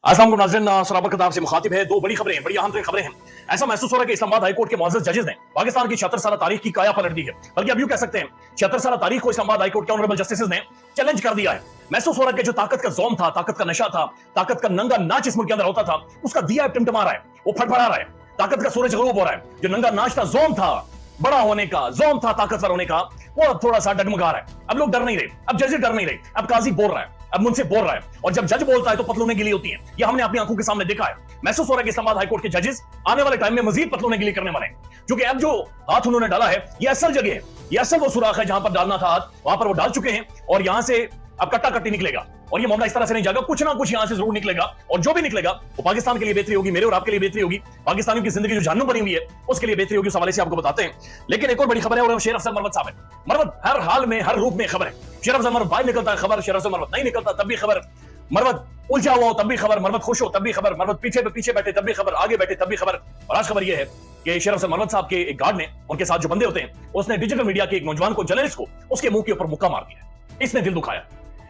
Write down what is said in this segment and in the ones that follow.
अस्सलाम वालेकुम नाज़रीन, सराबर खिताब से मुखातिब है। दो बड़ी खबरें, बड़ी अहम खबरें हैं। ऐसा महसूस हो रहा है कि इस्लामाबाद हाई कोर्ट के मुअज़्ज़ज़ जजेस ने पाकिस्तान की 76 साल तारीख की काया पलट दी है। बल्कि अब यूं कह सकते हैं 76 साल तारीख को इस्लामाबाद हाई कोर्ट के ऑनरेबल जस्टिसेस ने चैलेंज कर दिया है। महसूस हो रहा है कि जो ताकत का ज़ौम था, ताकत का नशा था, ताकत का नंगा नाच इस मुल्क के अंदर होता था, उसका दिया टिमटिमा रहा है, वो फड़फड़ा रहा है। ताकत का सूरज ग़ुरूब हो रहा है। जो नंगा नाच था, ज़ौम था बड़ा होने का, ज़ौम था ताकतवर होने का, वो अब थोड़ा सा डगमगा रहा है। अब लोग डर नहीं रहे, अब जजेस डर नहीं रहे, अब काजी बोल रहा है, अब मुझसे बोल रहा है। और जब जज बोलता है तो पतलूने गिली होती है। ये हमने अपनी आंखों के सामने देखा है। महसूस हो रहा है कि इस्लामाबाद हाई कोर्ट के जजेस आने वाले टाइम में मजीद पतलूने गिली करने वाले हैं, क्योंकि अब जो हाथ उन्होंने डाला है ये असल जगह है, ये असल वो सुराख है जहां पर डालना था हाथ, वहां पर वो डाल चुके हैं। और यहां से अब कट्टा कट्टी निकलेगा और ये मामला इस तरह से नहीं जाएगा, कुछ ना कुछ यहां से जरूर निकलेगा। और जो भी निकलेगा वो पाकिस्तान के लिए बेहतरी होगी, मेरे और आपके लिए बेहतरी होगी, पाकिस्तानियों की जिंदगी जो जहन्नुम बनी हुई है उसके लिए बेहतरी होगी। उस हवाले से आपको बताते हैं। लेकिन एक और बड़ी खबर है, और शेर अफजल मरवत साहब है। मरवत हर हाल में, हर रूप में खबर है। शेर अफजल मरवत बाहर निकलता है खबर, शेर अफजल मरवत नहीं निकलता तब भी खबर, मरवत उलझा हुआ हो तब भी खबर, मरवत खुश हो तब भी खबर, मरवत पीछे बैठे तब भी खबर, आगे बैठे तब भी खबर। और आज खबर यह है कि शेर अफजल मरवत साहब के एक गार्ड ने, उनके साथ जो बंदे होते हैं, उसने डिजिटल मीडिया के एक नौजवान को, जर्नलिस्ट को, उसके मुंह के ऊपर मुक्का मार दिया। इसने दिल दुखाया,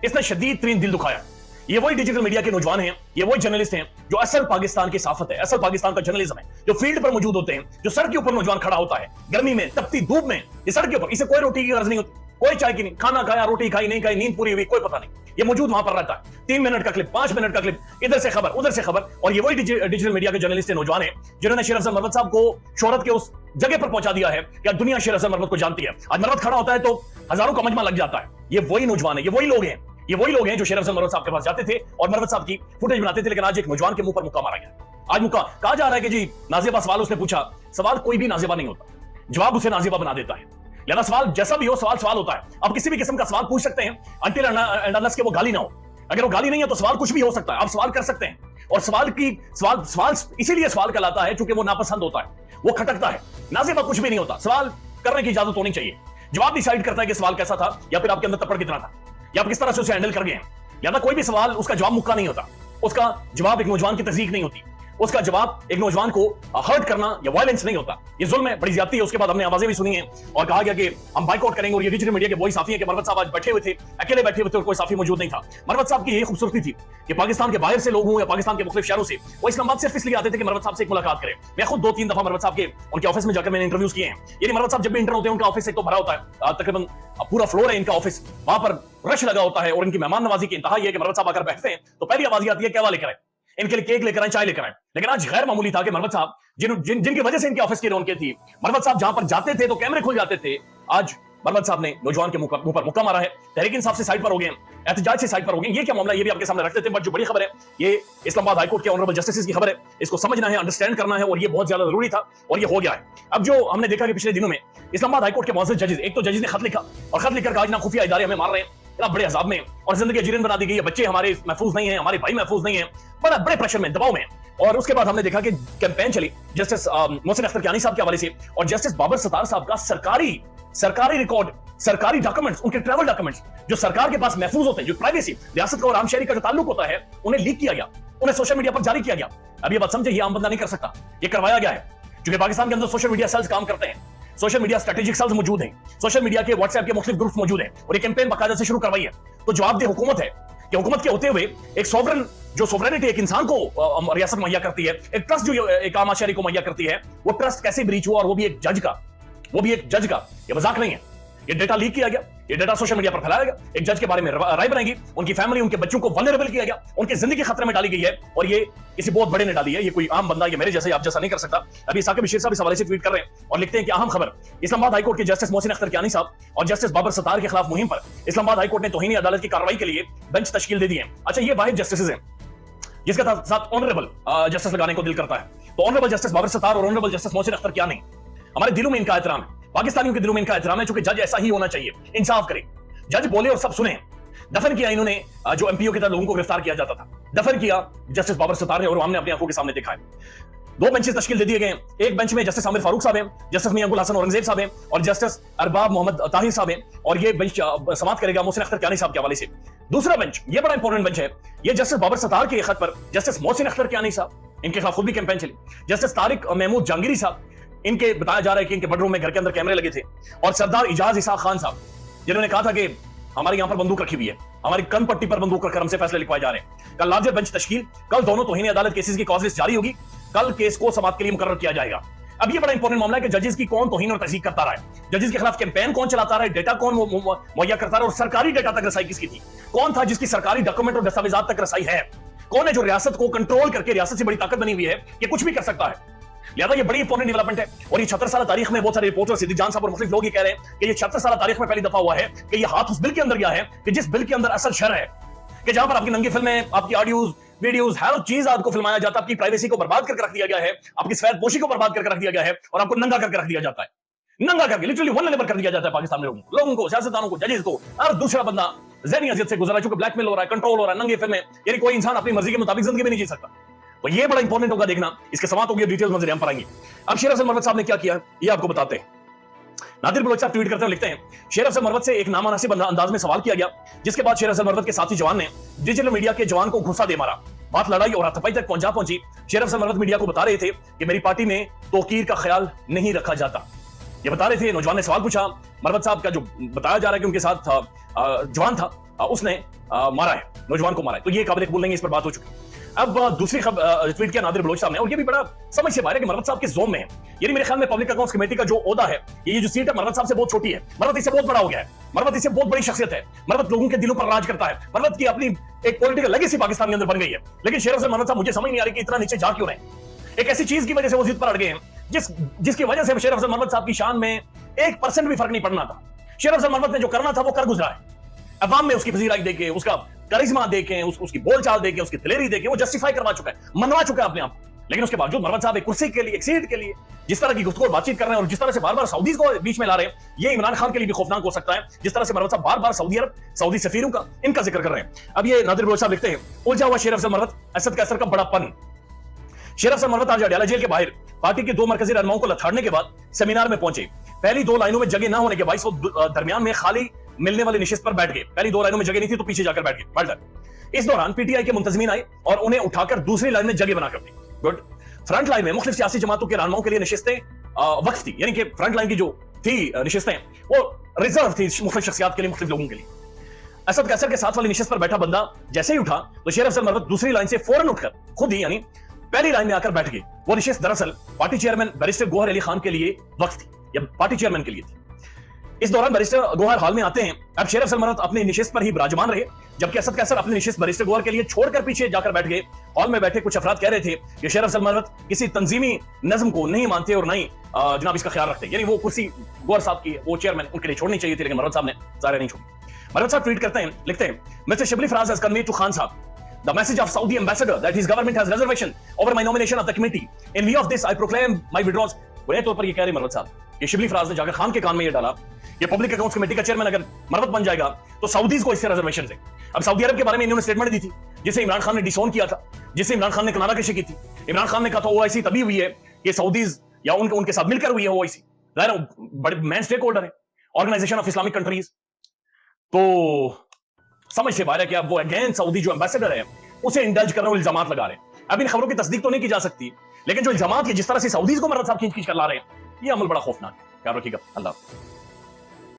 इसने शदीद तरीन दिल दुखाया। ये वही डिजिटल मीडिया के नौजवान हैं, ये वही जर्नलिस्ट हैं जो असल पाकिस्तान की साफत है, असल पाकिस्तान का जर्नलिज्म है, जो फील्ड पर मौजूद होते हैं, जो सड़क के ऊपर नौजवान खड़ा होता है गर्मी में, तपती धूप में, ये सड़क के ऊपर, इसे कोई रोटी की गर्ज नहीं होती, कोई चाय की नहीं, खाना खाया, रोटी खाई नहीं खाई, नींद पूरी हुई, कोई पता नहीं, ये मौजूद वहां पर रहता है। 3 मिनट का क्लिप, 5 मिनट का क्लिप, इधर से खबर, उधर से खबर। और ये वही डिजिटल मीडिया के जर्नलिस्ट नौजवान है जिन्होंने शेर अफजल मरवत साहब को शोहरत के उस जगह पर पहुंचा दिया है कि दुनिया शेर अफजल मरवत को जानती है। आज मरवत खड़ा होता है तो हजारों का मजमा लग जाता है। ये वही नौजवान है, ये वही लोग हैं, ये वही लोग हैं जो शेर अफजल मरवत साहब के पास जाते थे और मरवत साहब की फुटेज बनाते थे। लेकिन आज एक नौजवान के मुंह पर मुक्का मारा गया। आज मुक्का कहा जा रहा है कि जी नाजिबा सवाल उसने पूछा, सवाल कोई भी नाजिबा नहीं होता, जवाब उसे नाजिबा बना देता है। लिहाजा सवाल जैसा भी हो, सवाल सवाल होता है। आप किसी भी किस्म का सवाल पूछ सकते हैं अंटिल एंड अनलेस के वो गाली ना हो। अगर वो गाली नहीं है तो सवाल कुछ भी हो सकता है, आप सवाल कर सकते हैं। और सवाल इसीलिए सवाल कहलाता है क्योंकि वो नापसंद होता है, वो खटकता है। नाजिबा कुछ भी नहीं होता, सवाल करने की इजाजत होनी चाहिए। जवाब डिसाइड करता है कि सवाल कैसा था, या फिर आपके अंदर तपड़ कितना था, या आप किस तरह से उसे हैंडल कर गए हैं। या कोई भी सवाल उसका जवाब मुक्का नहीं होता, उसका जवाब एक नौजवान की तस्दीक नहीं होती, उसका जवाब एक नौजवान को हर्ट करना या वायलेंस नहीं होता। ये जुल्म है, बड़ी ज्यादती है। उसके बाद हमने आवाजें भी सुनी हैं और कहा गया कि हम बाइकआउट करेंगे। और ये डिजिटल मीडिया के वही साथी हैं कि मरवत साहब आज बैठे हुए थे, अकेले बैठे हुए थे और कोई साथी मौजूद नहीं था। मरवत साहब की यही खूबसूरती थी कि पाकिस्तान के बाहर से लोग हों या पाकिस्तान के मुख्तलिफ शहरों से, वो इस्लामाबाद सिर्फ इसलिए आते थे कि मरवत साहब से एक मुलाकात करें। मैं खुद 2-3 दफा मरवत साहब के उनके ऑफिस में जाकर मैंने इंटरव्यूज किए हैं। यानी मरवत साहब जब भी इंटर होते हैं उनका ऑफिस एक तो भरा होता है, तकरीबन पूरा फ्लोर है इनका ऑफिस, वहां पर रश लगा होता है। और इनकी मेहमान नवाजी की इंतहा है कि मरवत साहब आकर बैठते हैं तो पहली आवाज आती है क्या लेकर आए, इनके लिए केक लेकर आए, चाय लेकर आए। लेकिन आज गैर मामूली था कि मरवत साहब जिनकी वजह से इनके ऑफिस की रौनकें थी, मरवत साहब जहां पर जाते थे तो कैमरे खुल जाते थे, आज मरवत साहब ने नौजवान के मुंह पर मुक्का मारा है। तहरीक इंसाफ से साइड पर हो गए, एहतजाज से साइड पर हो गए। ये क्या मामला, ये भी आपके सामने रख देते हैं। बट जो बड़ी खबर है ये इस्लामाबाद हाईकोर्ट के ऑनरेबल जस्टिस की खबर है, इसको समझना है, अंडरस्टैंड करना है, और ये बहुत ज्यादा जरूरी था और ये हो गया है। अब जो हमने देखा कि पिछले दिनों में इस्लामाबाद हाईकोर्ट के मुअज़्ज़ज़ जजेस, एक तो जजेस ने खत लिखा और खत लिखकर कहा ना खुफिया इदारे हमें मार रहे हैं, बड़े अजाब में और जिंदगी जीरन बना दी गई है, बच्चे हमारे महफूज नहीं है, हमारे भाई महफूज नहीं है, बड़े प्रेशर में, दबाव में। और उसके बाद हमने देखा कि कैंपेन चली जस्टिस मोहसिन अख्तर कियानी साहब के हवाले से और जस्टिस बाबर सत्तार साहब का सरकारी रिकॉर्ड, सरकारी डॉक्यूमेंट्स, उनके ट्रैवल डॉक्यूमेंट्स जो सरकार के पास महफूज होते हैं, जो प्राइवेसी, रियासत का और आम शहरी का जो ताल्लुक होता है, उन्हें लीक किया गया, उन्हें सोशल मीडिया पर जारी किया गया। अब ये बात समझे, ये आम बंदा नहीं कर सकता, ये करवाया गया है। क्योंकि पाकिस्तान के अंदर सोशल मीडिया सेल्स काम करते हैं, सोशल मीडिया स्ट्रेटेजिक सेल्स मौजूद हैं, सोशल मीडिया के व्हाट्सएप के मुख्तलिफ ग्रुप्स मौजूद हैं और ये कैंपेन बाकायदा से शुरू करवाई है। तो जवाबदेह हुकूमत है कि हुकूमत के होते हुए एक सॉवरन, जो सोवरेनिटी एक इंसान को रियासत मुहैया करती है, एक ट्रस्ट जो एक आम शहरी को मुहैया करती है, वो ट्रस्ट कैसे ब्रीच हुआ, और वो भी एक जज का। ये मजाक नहीं है, ये डेटा लीक किया गया, ये डेटा सोशल मीडिया पर फैलाया गया, एक जज के बारे में राय बनाएगी, उनकी फैमिली, उनके बच्चों को वल्नरेबल किया गया, उनकी जिंदगी खतरे में डाली गई है। और ये किसी बहुत बड़े ने डाली है, ये कोई आम बंदा, ये मेरे जैसे आप जैसा नहीं कर सकता। अभी साकिब बशीर साहब इस हवाले से ट्वीट कर रहे हैं और लिखते हैं कि अहम खबर, इस्लामाबाद हाईकोर्ट के जस्टिस मोहसिन अख्तर कियानी साहब और जस्टिस बाबर सत्तार के खिलाफ मुहिम पर इस्लामाबाद हाईकोर्ट ने तौहीन अदालत की कार्रवाई के लिए बेंच तश्कील दे दी है। अच्छा, ये वाहिद जस्टिस हैं जिसके साथ ऑनरेबल जस्टिस लगाने को दिल करता है। तो ऑनरेबल जस्टिस बाबर सत्तार और ऑनरेबल जस्टिस मोहसिन अख्तर कियानी, हमारे दिलों में इनका एहतराम है, पाकिस्तानियों के दिलों में इनका एहतराम है, क्योंकि जज ऐसा ही होना चाहिए, इंसाफ करे, जज बोले और सब सुने। दफन किया इन्होंने जो एमपीओ के तरह लोगों को गिरफ्तार किया जाता था, दफन किया जस्टिस बाबर सत्तार ने, और हमने अपनी आंखों के सामने देखा है। 2 बेंचेस तश्कील दे दिए गए। एक बेंच में जस्टिस आमिर फारूक साहब हैं, जस्टिस मियां गुल हसन औरंगजेब साहब हैं और जस्टिस अरबाब मोहम्मद ताहिर साहब हैं, और ये बेंच समाप्त करेगा मोहसिन अख्तर कियानी साहब के हवाले से। दूसरा बेंच, ये बड़ा इंपॉर्टेंट बेंच है, ये जस्टिस बाबर सत्तार के खत पर जस्टिस मोहसिन अख्तर कियानी साहब, इनके खिलाफ खुद भी कैंपेन चली, जस्टिस तारिक महमूद जहांगीरी साहब, इनके बताया जा रहा है कि इनके बेडरूम में घर के अंदर कैमरे लगे थे, और सरदार इजाज इसाक खान साहब जिन्होंने कहा था कि हमारे यहां पर बंदूक रखी हुई है, हमारी कन पट्टी पर बंदूक रखकर हमसे फैसले लिखवाए जा रहे हैं। कल लार्जर बेंच तश्कील, कल दोनों तौहीन अदालत केसेस की कॉज लिस्ट जारी होगी, कल केस को समाप्त के लिए मुकर्रर किया जाएगा। अब ये बड़ा इंपॉर्टेंट मामला है कि जजेस की कौन तौहीन और तस्दीक करता रहा है, जजेस के खिलाफ कैंपेन कौन चलाता रहा है, डेटा कौन मुहैया करता रहा है, और सरकारी डेटा तक रसाई किसकी थी, कौन था जिसकी सरकारी डॉक्यूमेंट और दस्तावेजात तक रसाई है, कौन है जो रियासत को कंट्रोल करके रियासत से बड़ी ताकत बनी हुई है कि कुछ भी कर सकता है। लिहाजा ये बड़ी इंपॉर्टेंट डेवलपमेंट है। और ये 76 साल तारीख में बहुत सारे रिपोर्टर सिद्दीक जान साहब और मुख्तलिफ लोग ये कह रहे हैं कि ये 76 साल तारीख में पहली दफा हुआ है कि ये हाथ उस बिल के अंदर गया है कि जिस बिल के अंदर असल शर है कि जहां पर आपकी नंगी फिल्में, आपकी ऑडियोज, वीडियोस, हर चीज आपको फिल्माया जाता है, आपकी प्राइवेसी को बर्बाद करके रख दिया गया है, आपकी सफेदपोशी को बर्बाद करके रख दिया गया है और आपको नंगा करके रख दिया जाता है, नंगा करके लिटरली वल्नरेबल कर दिया जाता है पाकिस्तान में लोगों को, सियासतदानों को, जजेस को। और दूसरा बंदा ज़हनी अजियत से गुजरा, चूंकि ब्लैकमेल हो रहा है, कंट्रोल हो रहा है, नंगे फिल्में, यानी कोई इंसान अपनी मर्जी के मुताबिक जिंदगी में नहीं जी सकता। तो ये बड़ा इंपॉर्टेंट होगा देखना, इसके समाप्त होगी, डिटेल मंजर हम पर आएंगे। अब शेर अफजल मरवत साहब ने क्या किया ये आपको बताते हैं। नादिर बलोच साहब ट्वीट करते हैं, लिखते हैं, शेर अफजल मरवत से एक नामुनासिब अंदाज में सवाल किया गया, जिसके बाद शेर अफजल मरवत के साथी जवान ने डिजिटल मीडिया के जवान को घुसा दे मारा। बात लड़ाई और हाथापाई तक पहुंची। शेर अफजल मरवत मीडिया को बता रहे थे कि मेरी पार्टी में तौकीर का ख्याल नहीं रखा जाता। ये बता रहे थे, नौजवान ने सवाल पूछा, मरवत साहब का जो बताया जा रहा है कि उनके साथ जवान था, उसने मारा है, नौजवान को मारा है, तो ये काबिल कबूल नहीं, इस पर बात हो चुकी। अब दूसरी ट्वीट किया नादिर बलोच साहब ने, और ये भी बड़ा समझ से बाहर है कि मरवत साहब के जोम में है, यानी मेरे ख्याल में पब्लिक अकाउंट्स कमेटी का जो ओहदा है, ये जो सीट है मरवत साहब से बहुत छोटी है, मरवत इससे बहुत बड़ा हो गया है, मरवत इससे बहुत बड़ी शख्सियत है, मरवत लोगों के दिलों पर राज करता है, मरवत की अपनी एक पॉलिटिकल लेगेसी पाकिस्तान के अंदर बन गई है। लेकिन शेर अफजल मरवत साहब मुझे समझ नहीं आ रही कि इतना नीचे जा क्यों रहे। एक ऐसी चीज की वजह से वो जिद पर अड़ गए हैं जिसकी वजह से शेर अफजल मरवत साहब की शान में 1% भी फर्क नहीं पड़ना था। शेर अफजल मरवत ने जो करना था वो कर गुजरा है। अवाम में उसकी पजीराई देके, उसका करिश्मा देके, उसकी बोलचाल देके, उसकी दिलेरी देके वो जस्टिफाई करवा चुका है, मनवा चुका है अपने आप। लेकिन उसके बावजूद मरवत साहब एक कुर्सी के लिए, एक सीट के लिए जिस तरह की गुफ्तगू और बातचीत कर रहे हैं और जिस तरह से बार बार सऊदीज को बीच में ला रहे हैं, ये इमरान खान के लिए भी खौफनाक हो सकता है। जिस तरह से मरवत साहब बार बार सऊदी अरब, सऊदी सफीरों का, इनका जिक्र कर रहे हैं। अब ये नादिर बलोच साहब लिखते हैं, उलझा हुआ शेर अफजल मरवत, असद कैसर का बड़ापन। शेर अफजल मरवत आज अडयाला जेल के बाहर पार्टी के 2 मरकजी रहनुमाओं को लथाड़ने के बाद सेमिनार में पहुंचे। पहली 2 लाइनों में जगह ना होने के बायस वो दरमियान में खाली मिलने वाली निशिस्त पर बैठ गए। पहली 2 लाइनों में जगह नहीं थी तो पीछे जाकर बैठ गए पलट। इस दौरान पीटीआई के मुंतजमीन आए और उन्हें उठाकर दूसरी लाइन में जगह बनाकर दी। गुड। फ्रंट लाइन में मुख्तलिफ सियासी जमातों के रहनुमाओं के लिए निशिस्तें वक्फ थी, यानी कि फ्रंट लाइन की जो थी निशिस्तें वो रिजर्व थी मुख्तलिफ शख्सियात के लिए, मुख्तलिफ लोगों के लिए। असद कैसर के साथ वाली निशिस्त पर बैठा बंदा जैसे ही उठा तो शेर अफजल मरवत दूसरी लाइन से फौरन उठकर खुद ही यानी पहली लाइन में आकर बैठ गए। वो निशिस्त दरअसल party chairman barrister Gohar Ali Khan के लिए वक्फ थी या पार्टी चेयरमैन के लिए थी। इस दौरान बैरिस्टर गौहर हॉल में आते हैं। अब शेर अफजल मरवत अपनी निशिस्त पर ही विराजमान रहे, जबकि असद कैसर अपनी निशिस्त बैरिस्टर गौहर के लिए छोड़कर पीछे जाकर बैठ गए। हॉल में बैठे कुछ अफराद कह रहे थे कि शेर अफजल मरवत किसी तंजीमी नज्म को नहीं मानते और नहीं जनाब इसका ख्याल रखते, यानी वो कुर्सी गौहर साहब की, वो चेयरमैन उनके लिए छोड़नी चाहिए थी, लेकिन मरवत साहब ने ज़ाहिर नहीं छोड़ी। मरवत साहब ट्वीट करते हैं, लिखते हैं, mister Shibli Faraz has conveyed to Khan sahab the message of Saudi ambassador that his government has reservation over my nomination of the committee. In view of this, I proclaim my withdrawals. बुरे तौर पर ये कह रहे मरवत साहब, ये शिबली फराज ने जाकर खान के कान में ये डाला, ये पब्लिक अकाउंट्स कमेटी का चेयरमैन अगर मरवत बन जाएगा तो सऊदीज को इससे रिजर्वेशन है। अब सऊदी अरब के बारे में इन्होंने स्टेटमेंट दी थी जिसे इमरान खान ने डिसोन किया था, जिससे इमरान खान ने किनारा कशी की थी। इमरान खान ने कहा था ओआईसी तभी हुई है कि सऊदीज या उनके साथ मिलकर हुई है ओआईसी, बड़े मेन स्टेक होल्डर है, ऑर्गेनाइजेशन ऑफ इस्लामिक कंट्रीज। तो समझ से बाहर है कि अब वो अगेन सऊदी जो एम्बेसडर है उसे इंडल्ज करने वाले इल्जामात लगा रहे हैं। अब इन खबरों की तस्दीक तो नहीं की जा सकती, लेकिन जो इल्जामात जिस तरह से सऊदीज को मरवत साहब खींच खींच कर ला रहे हैं, ये अमल बड़ा खौफनाक है। ख्याल रखिएगा। अल्लाह।